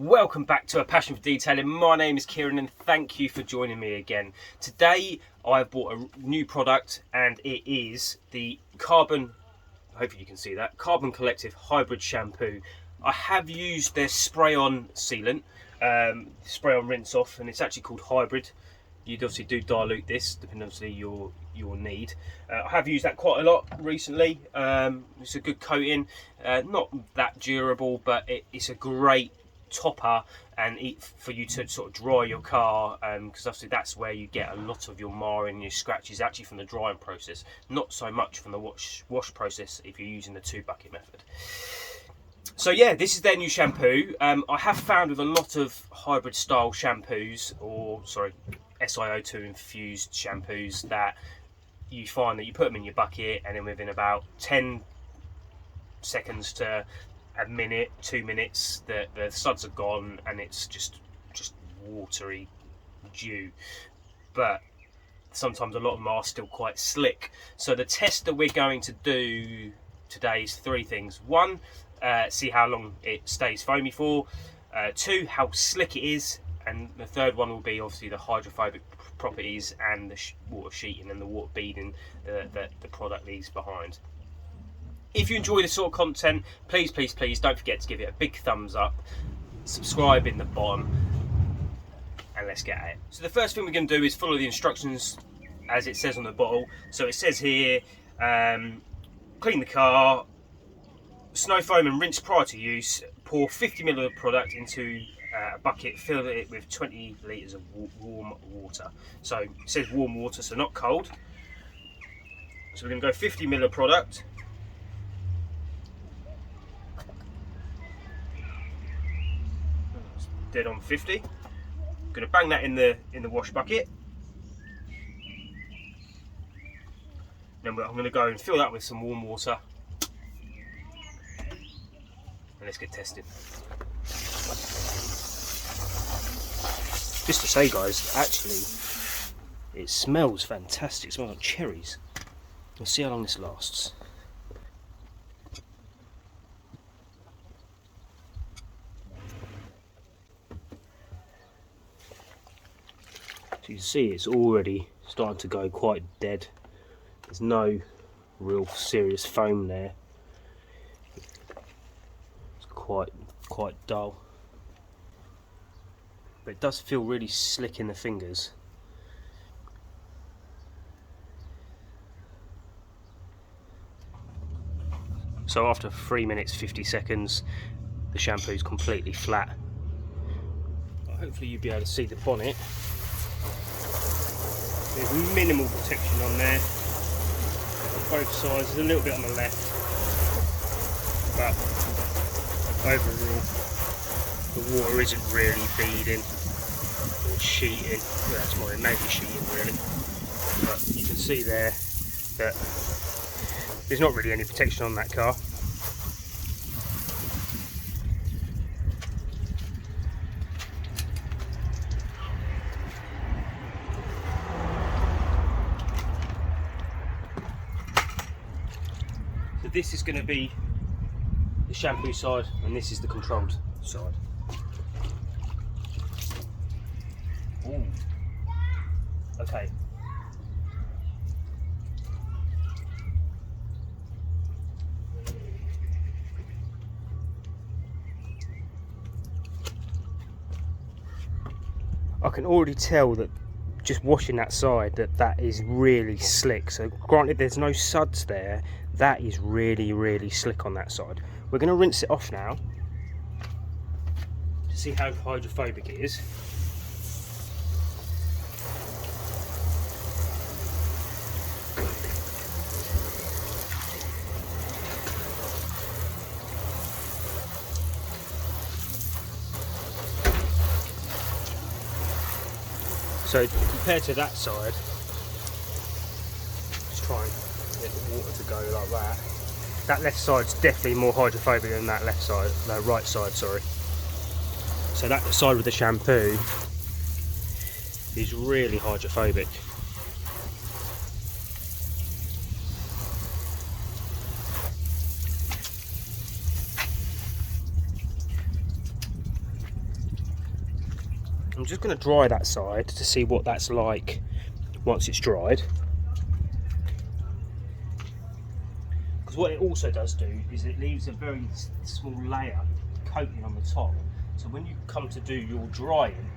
Welcome back to A Passion for Detailing. My name is Kiran and thank you for joining me again. Today I've bought a new product and it is the Carbon, hopefully you can see that, Carbon Collective Hybrid Shampoo. I have used their spray-on sealant, spray-on rinse off, and it's actually called Hybrid. You'd obviously do dilute this depending on your need. I have used that quite a lot recently. It's a good coating, not that durable, but it's a great topper and for you to sort of dry your car, because obviously that's where you get a lot of your marring and your scratches actually from the drying process, not so much from the wash process if you're using the 2-bucket method. So yeah, this is their new shampoo. I have found with a lot of hybrid style shampoos, or sorry, si02 infused shampoos, that you find that you put them in your bucket and then within about 10 seconds to a minute, 2 minutes, the suds are gone and it's just watery dew. But sometimes a lot of them are still quite slick. So the test that we're going to do today is 3 things. 1, see how long it stays foamy for. 2, how slick it is. And the 3rd one will be obviously the hydrophobic properties and the water sheeting and the water beading that the product leaves behind. If you enjoy this sort of content, please don't forget to give it a big thumbs up, subscribe in the bottom, and let's get at it. So the first thing we're going to do is follow the instructions as it says on the bottle. So it says here, clean the car, snow foam and rinse prior to use, pour 50 ml of product into a bucket, fill it with 20 litres of warm water. So it says warm water, so not cold. So we're going to go 50 ml of product. Dead on 50. I'm going to bang that in the wash bucket. Then I'm going to go and fill that with some warm water. And let's get tested. Just to say, guys, actually, it smells fantastic. It smells like cherries. We'll see how long this lasts. So you can see it's already starting to go quite dead. There's no real serious foam there. It's quite dull. But it does feel really slick in the fingers. So after 3 minutes 50 seconds, the shampoo is completely flat. Hopefully you'll be able to see the bonnet. There's minimal protection on there on both sides. There's a little bit on the left, but overall the water isn't really beading or sheeting. Well, that's more maybe sheeting really, but you can see there that there's not really any protection on that car. So this is going to be the shampoo side and this is the controlled side. Ooh. Okay. I can already tell that just washing that side that is really slick. So granted there's no suds there, that is really slick on that side. We're going to rinse it off now to see how hydrophobic it is. So compared to that side, just try and get the water to go like that. That left side's definitely more hydrophobic than that left side, no, right side, sorry. So that side with the shampoo is really hydrophobic. I'm just going to dry that side to see what that's like once it's dried. Because what it also does do is it leaves a very small layer coating on the top. So when you come to do your drying,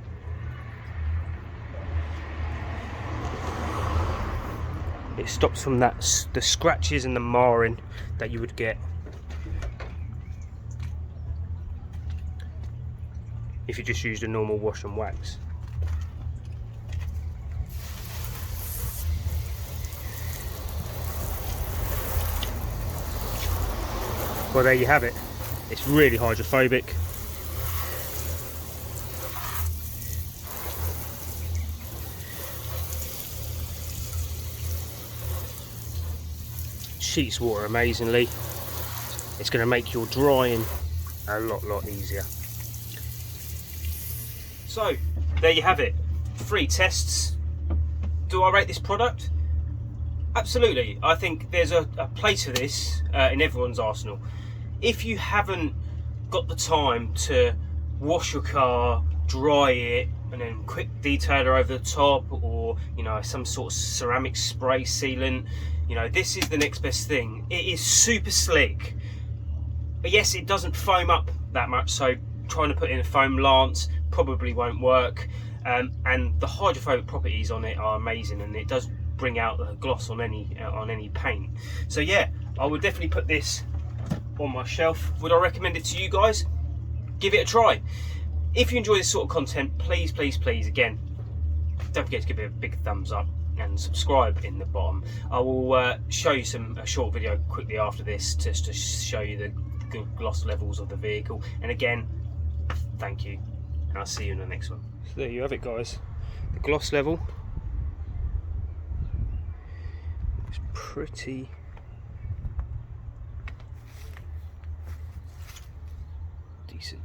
it stops from the scratches and the marring that you would get if you just used a normal wash and wax. Well, there you have it. It's really hydrophobic. Sheets water amazingly. It's going to make your drying a lot easier. So there you have it, 3 tests. Do I rate this product? Absolutely. I think there's a place for this in everyone's arsenal. If you haven't got the time to wash your car, dry it, and then quick detailer over the top, or you know, some sort of ceramic spray sealant, you know, this is the next best thing. It is super slick, but yes, it doesn't foam up that much, so trying to put in a foam lance probably won't work. And the hydrophobic properties on it are amazing, and it does bring out the gloss on any paint. So yeah, I would definitely put this on my shelf. Would I recommend it to you guys? Give it a try. If you enjoy this sort of content, please again, don't forget to give it a big thumbs up and subscribe in the bottom. I will show you a short video quickly after this just to show you the good gloss levels of the vehicle. And again, thank you, and I'll see you in the next one. So there you have it, guys. The gloss level is pretty decent.